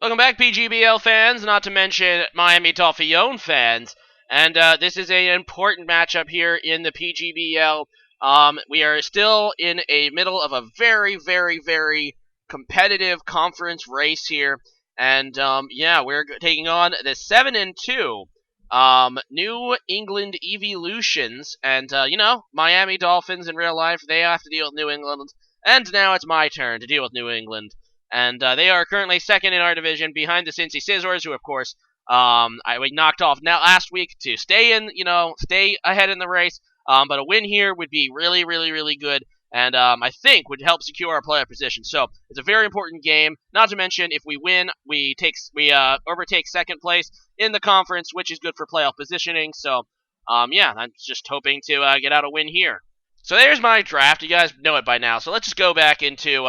Welcome back, PGBL fans, not to mention Miami Dolphiones fans. And this is an important matchup here in the PGBL. We are still in a middle of a very, very, very competitive conference race here. And yeah, we're taking on the 7-2 New England Eeveelutions. And you know, Miami Dolphins in real life, they have to deal with New England. And now it's my turn to deal with New England. And they are currently second in our division, behind the Cincy Scissors, who, of course, we knocked off now last week to stay ahead in the race. But a win here would be really, really, really good, and I think would help secure our playoff position. So it's a very important game. Not to mention, if we win, we overtake second place in the conference, which is good for playoff positioning. So yeah, I'm just hoping to get out a win here. So there's my draft. You guys know it by now. So let's just go back into,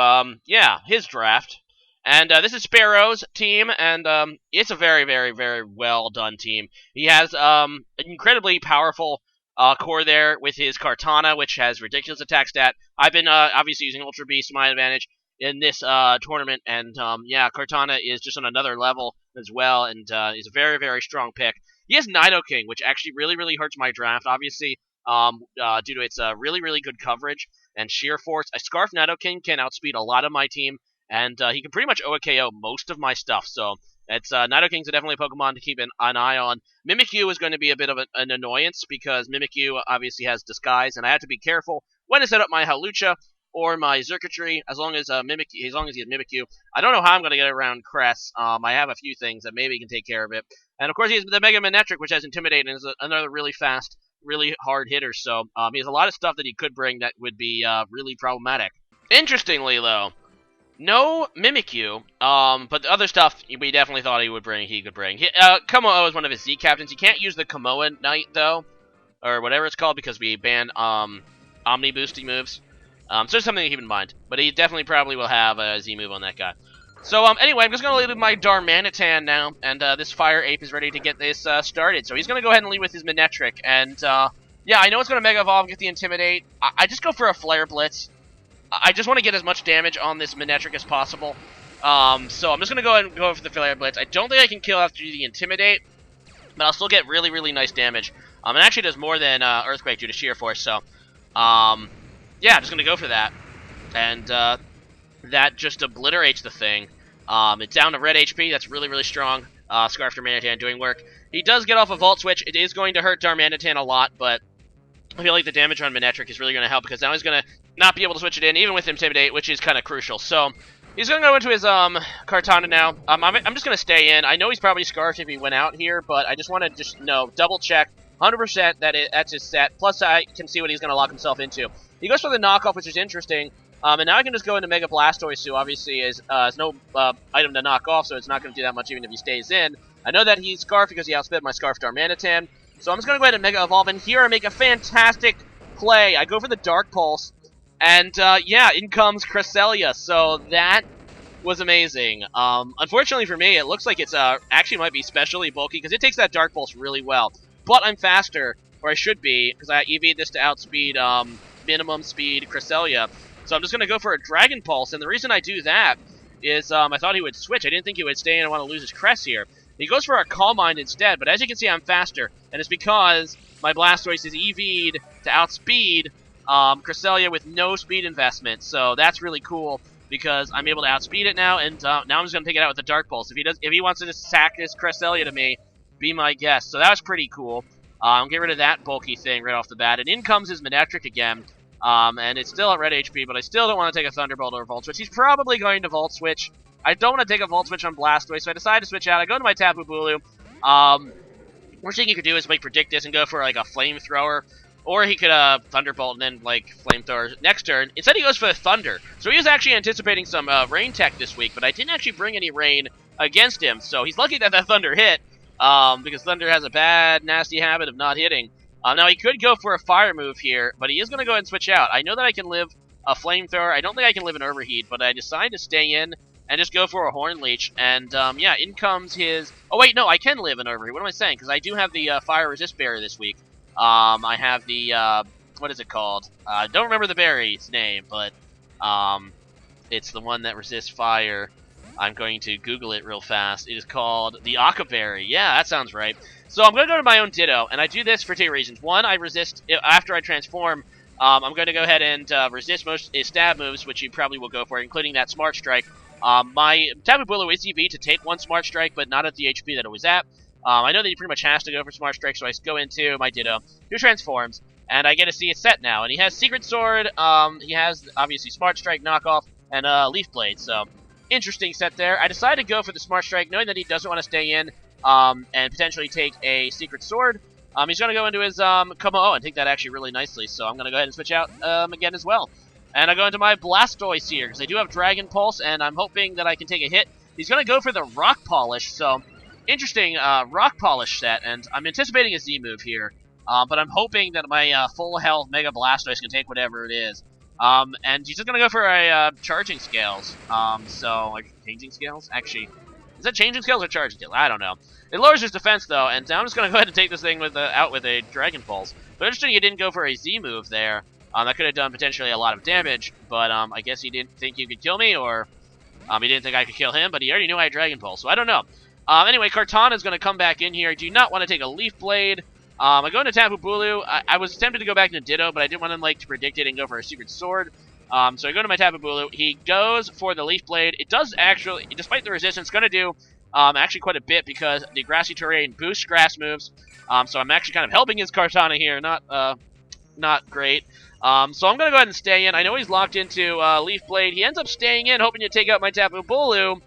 his draft. And this is Sparrows' team, and it's a very, very, very well done team. He has an incredibly powerful core there with his Kartana, which has ridiculous attack stat. I've been obviously using Ultra Beast to my advantage in this tournament, and yeah, Kartana is just on another level as well, and is a very, very strong pick. He has Nidoking, which actually really, really hurts my draft, obviously. Due to its really, really good coverage and sheer force. A Scarf Nidoking can outspeed a lot of my team, and he can pretty much OKO most of my stuff, so it's Nidoking's definitely a Pokemon to keep an eye on. Mimikyu is going to be a bit of an annoyance, because Mimikyu obviously has Disguise, and I have to be careful when to set up my Hawlucha or my Xurkitree, as long as he has Mimikyu. I don't know how I'm going to get around Cress. I have a few things that maybe can take care of it. And of course he has the Mega Manectric, which has Intimidate, and is another really fast, really hard hitter, so he has a lot of stuff that he could bring that would be really problematic. Interestingly, though, no Mimikyu, but the other stuff we definitely thought he could bring. Kommo-o is one of his Z captains. He can't use the Kommo-o Knight, though, or whatever it's called, because we ban Omni boosting moves. So there's something to keep in mind, but he definitely probably will have a Z move on that guy. So anyway, I'm just going to lead with my Darmanitan now, and this Fire Ape is ready to get this started. So he's going to go ahead and lead with his Manectric, and yeah, I know it's going to Mega Evolve and get the Intimidate. I just go for a Flare Blitz. I just want to get as much damage on this Manectric as possible. So I'm just going to go ahead and go for the Flare Blitz. I don't think I can kill after the Intimidate, but I'll still get really, really nice damage. It actually does more than Earthquake due to sheer force, so yeah, I'm just going to go for that. And that just obliterates the thing. It's down to red HP. That's really, really strong. Scarf Darmanitan doing work. He does get off a Volt Switch. It is going to hurt Darmanitan a lot, but I feel like the damage on Manectric is really going to help, because now he's going to not be able to switch it in, even with Intimidate, which is kind of crucial. So he's going to go into his Kartana now. I'm just going to stay in. I know he's probably Scarfed if he went out here, but I just want to just double check 100% that that's his set. Plus, I can see what he's going to lock himself into. He goes for the knockoff, which is interesting. And now I can just go into Mega Blastoise, who obviously is no item to knock off, so it's not going to do that much even if he stays in. I know that he's Scarf because he outsped my Scarf Darmanitan. So I'm just going to go ahead and Mega Evolve, and here I make a fantastic play. I go for the Dark Pulse, and yeah, in comes Cresselia, so that was amazing. Unfortunately for me, it looks like it's actually might be specially bulky, because it takes that Dark Pulse really well. But I'm faster, or I should be, because I EV'd this to outspeed minimum speed Cresselia. So I'm just going to go for a Dragon Pulse, and the reason I do that is I thought he would switch. I didn't think he would stay in and want to lose his Crest here. He goes for a Calm Mind instead, but as you can see, I'm faster, and it's because my Blastoise is EV'd to outspeed Cresselia with no speed investment, so that's really cool, because I'm able to outspeed it now, and now I'm just going to take it out with the Dark Pulse. If he wants to just sack this Cresselia to me, be my guest. So that was pretty cool. I'll get rid of that bulky thing right off the bat, and in comes his Manectric again. And it's still at red HP, but I still don't want to take a Thunderbolt or a Volt Switch. He's probably going to Volt Switch. I don't want to take a Volt Switch on Blastoise, so I decide to switch out. I go to my Tapu Bulu. Worst thing he could do is, like, predict this and go for, like, a Flamethrower. Or he could, Thunderbolt and then, like, Flamethrower next turn. Instead, he goes for the Thunder. So he was actually anticipating some, Rain Tech this week, but I didn't actually bring any Rain against him. So he's lucky that Thunder hit, because Thunder has a bad, nasty habit of not hitting. Now, he could go for a Fire move here, but he is going to go ahead and switch out. I know that I can live a Flamethrower. I don't think I can live an Overheat, but I decide to stay in and just go for a Horn Leech. And, yeah, in comes his... Oh, wait, no, I can live an Overheat. What am I saying? Because I do have the Fire Resist Berry this week. I have the... what is it called? I don't remember the berry's name, but it's the one that resists fire. I'm going to Google it real fast. It is called the Akaberry. Yeah, that sounds right. So I'm going to go to my own Ditto, and I do this for two reasons. One, I resist, after I transform, I'm going to go ahead and resist most stab moves, which you probably will go for, including that Smart Strike. My Tapu Bulu is EV to take one Smart Strike, but not at the HP that it was at. I know that he pretty much has to go for Smart Strike, so I go into my Ditto, who transforms, and I get to see it set now. And he has Secret Sword, he has, obviously, Smart Strike knockoff, and Leaf Blade, so interesting set there. I decided to go for the Smart Strike, knowing that he doesn't want to stay in and potentially take a Secret Sword. He's going to go into his kommo-o and take that actually really nicely, so I'm going to go ahead and switch out again as well. And I go into my Blastoise here, because they do have Dragon Pulse, and I'm hoping that I can take a hit. He's going to go for the Rock Polish, so interesting Rock Polish set, and I'm anticipating a Z move here, but I'm hoping that my full health Mega Blastoise can take whatever it is. And he's just going to go for a Charging Scales, so, like, Changing Scales? Actually, is that Changing Scales or Charging Scales? I don't know. It lowers his defense, though, and I'm just going to go ahead and take this thing out with a Dragon Pulse. But interesting he didn't go for a Z move there. That could have done potentially a lot of damage, but I guess he didn't think you could kill me, or he didn't think I could kill him, but he already knew I had Dragon Pulse, so I don't know. Anyway, Kartana is going to come back in here. I do not want to take a Leaf Blade. I go into Tapu Bulu. I was tempted to go back into Ditto, but I didn't want him to predict it and go for a Secret Sword. So I go to my Tapu Bulu. He goes for the Leaf Blade. It does actually, despite the resistance, going to do actually quite a bit because the Grassy Terrain boosts grass moves. So I'm actually kind of helping his Kartana here. Not great. So I'm going to go ahead and stay in. I know he's locked into Leaf Blade. He ends up staying in, hoping to take out my Tapu Bulu.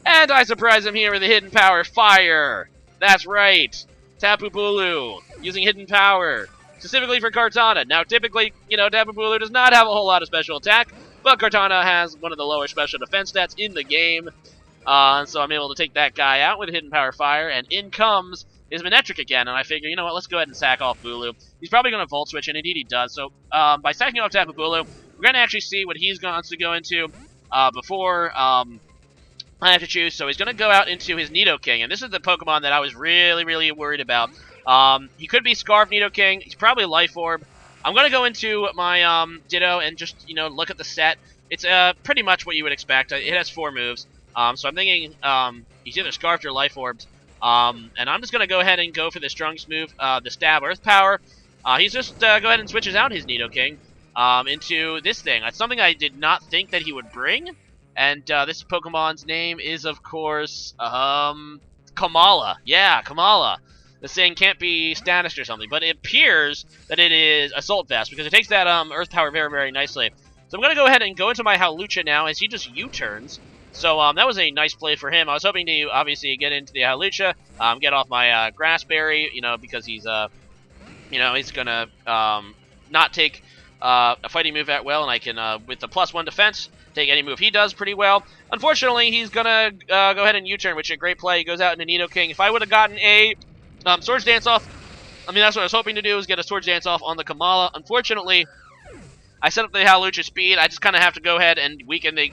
And I surprise him here with a Hidden Power Fire. That's right. Tapu Bulu using Hidden Power, specifically for Kartana. Now, typically, Tapu Bulu does not have a whole lot of special attack, but Kartana has one of the lower special defense stats in the game. So I'm able to take that guy out with Hidden Power Fire, and in comes his Manectric again, and I figure, you know what, let's go ahead and sack off Bulu. He's probably going to Volt Switch, and indeed he does. So by sacking off Tapu Bulu, we're going to actually see what he's going to go into before I have to choose. So he's going to go out into his Nidoking, and this is the Pokemon that I was really, really worried about. He could be Scarf Nidoking. He's probably Life Orb. I'm going to go into my Ditto and just, look at the set. It's pretty much what you would expect. It has 4 moves. So I'm thinking he's either Scarfed or Life Orbed. And I'm just going to go ahead and go for the strongest move, the Stab Earth Power. He's just go ahead and switches out his Nidoking into this thing. That's something I did not think that he would bring. And this Pokemon's name is, of course, Kamala. Yeah, Kamala. This thing can't be status or something, but it appears that it is Assault Vest because it takes that Earth Power very, very nicely. So I'm going to go ahead and go into my Hawlucha now as he just U-turns. So that was a nice play for him. I was hoping to obviously get into the Hawlucha, get off my Grass Berry, because he's he's gonna not take a fighting move that well, and I can with the +1 defense take any move he does pretty well. Unfortunately, he's gonna go ahead and U-turn, which is a great play. He goes out into Nidoking. If I would have gotten a Swords Dance off, that's what I was hoping to do, is get a Swords Dance off on the Kamala. Unfortunately, I set up the Hawlucha speed. I just kind of have to go ahead and weaken the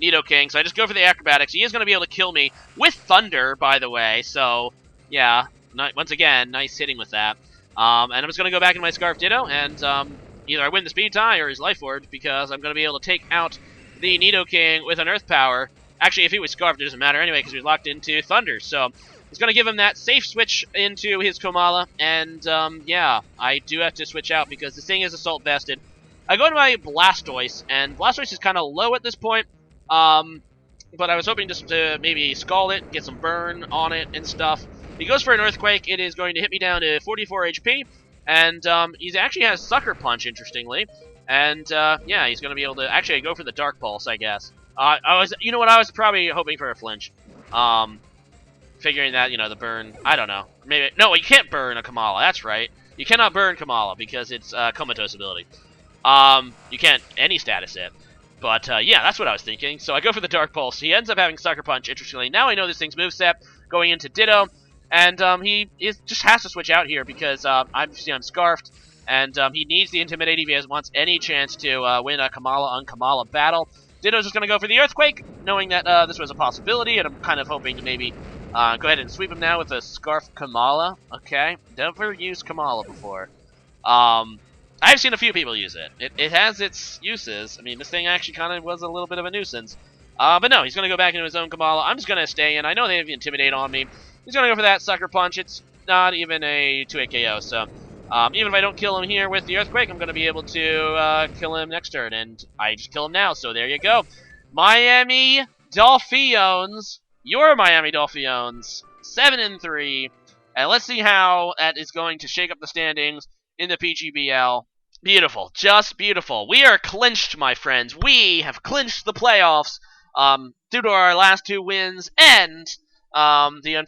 Nidoking, so I just go for the Acrobatics. He is going to be able to kill me with Thunder, by the way, so yeah, once again, nice hitting with that. And I'm just going to go back into my Scarf Ditto, and either I win the speed tie or his Life Orb, because I'm going to be able to take out the Nidoking with an Earth Power. Actually, if he was Scarfed, it doesn't matter anyway, because he was locked into Thunder, so he's going to give him that safe switch into his Komala, and yeah, I do have to switch out because this thing is Assault Vested. I go to my Blastoise, and Blastoise is kind of low at this point, but I was hoping just to maybe Scald it, get some burn on it and stuff. He goes for an Earthquake. It is going to hit me down to 44 HP, and he actually has Sucker Punch, interestingly, and yeah, he's going to be able to actually go for the Dark Pulse, I guess. I was probably hoping for a flinch, figuring that, the burn, I don't know, maybe, no, you can't burn a Kamala, that's right, you cannot burn Kamala because it's Comatose ability. You can't any status it. But, yeah, that's what I was thinking. So I go for the Dark Pulse. He ends up having Sucker Punch, interestingly. Now I know this thing's moveset, going into Ditto. And he just has to switch out here because I'm Scarfed. And he needs the Intimidate if he wants any chance to win a Kamala on Kamala battle. Ditto's just going to go for the Earthquake, knowing that this was a possibility. And I'm kind of hoping to maybe go ahead and sweep him now with a Scarf Kamala. Okay, never used Kamala before. I've seen a few people use it. It has its uses. This thing actually kind of was a little bit of a nuisance. But no, he's going to go back into his own Kamala. I'm just going to stay in. I know they have Intimidate on me. He's going to go for that Sucker Punch. It's not even a 2-hit KO, so even if I don't kill him here with the Earthquake, I'm going to be able to kill him next turn, and I just kill him now, so there you go. Miami Dolphiones. Your Miami Dolphiones. 7-3. And let's see how that is going to shake up the standings in the PGBL. Beautiful. Just beautiful. We are clinched, my friends. We have clinched the playoffs due to our last 2 wins and the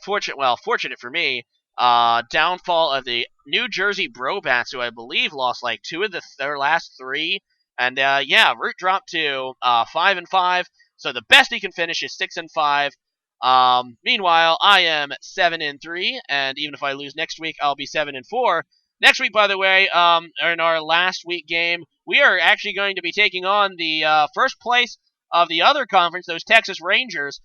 fortunate for me, downfall of the New Jersey Brobats, who I believe lost like 2 of their last 3. And yeah, Root dropped to 5-5. So the best he can finish is 6-5. Meanwhile, I am 7-3, and even if I lose next week, I'll be 7-4. Next week, by the way, in our last week game, we are actually going to be taking on the first place of the other conference, those Texas Rangers,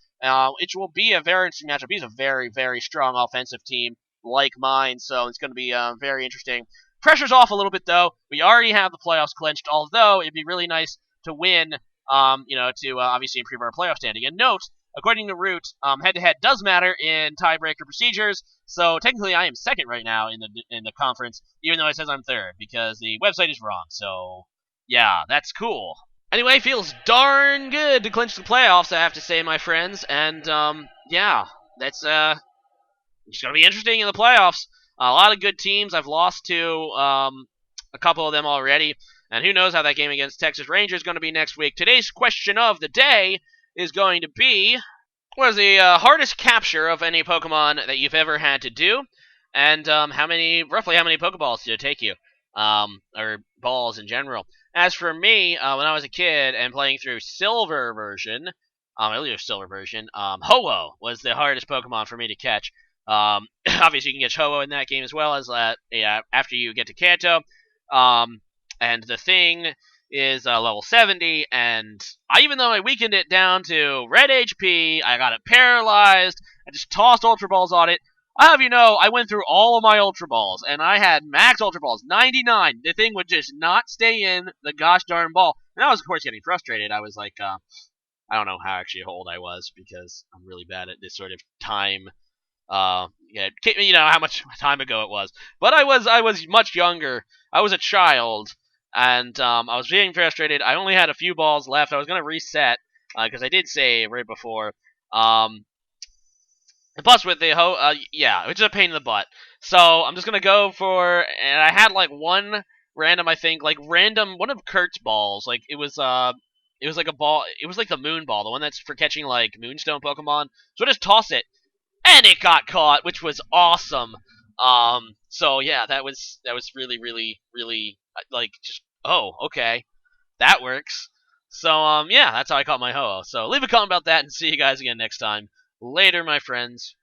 which will be a very interesting matchup. He's a very, very strong offensive team like mine, so it's going to be very interesting. Pressure's off a little bit, though. We already have the playoffs clinched, although it'd be really nice to win, to obviously improve our playoff standing. And note, according to Root, head-to-head does matter in tiebreaker procedures, so technically I am second right now in the conference, even though it says I'm third, because the website is wrong, so yeah, that's cool. Anyway, feels darn good to clinch the playoffs, I have to say, my friends, and yeah, that's it's going to be interesting in the playoffs. A lot of good teams. I've lost to a couple of them already, and who knows how that game against Texas Rangers is going to be next week. Today's question of the day is going to be, what is the hardest capture of any Pokemon that you've ever had to do, and roughly how many Pokeballs did it take you, or balls in general? As for me, when I was a kid and playing through Silver version, earlier Silver version, Ho-Oh was the hardest Pokemon for me to catch. Obviously, you can catch Ho-Oh in that game as well as after you get to Kanto. And the thing is level 70, and even though I weakened it down to red HP, I got it paralyzed, I just tossed Ultra Balls on it. I have you know, I went through all of my Ultra Balls, and I had max Ultra Balls, 99. The thing would just not stay in the gosh darn ball. And I was, of course, getting frustrated. I was like, I don't know how actually old I was, because I'm really bad at this sort of time. Yeah, you know how much time ago it was. But I was much younger. I was a child, and I was getting frustrated. I only had a few balls left. I was gonna reset because I did save right before. And plus with the yeah, which is a pain in the butt. So I'm just gonna go for, and I had like one random, I think, like random one of Kurt's balls. Like it was like a ball. It was like the moon ball, the one that's for catching like moonstone Pokemon. So I just toss it, and it got caught, which was awesome. So yeah, that was really, really, really like just, oh, okay, that works. So yeah, that's how I caught my Ho-Oh. So leave a comment about that, and see you guys again next time. Later, my friends.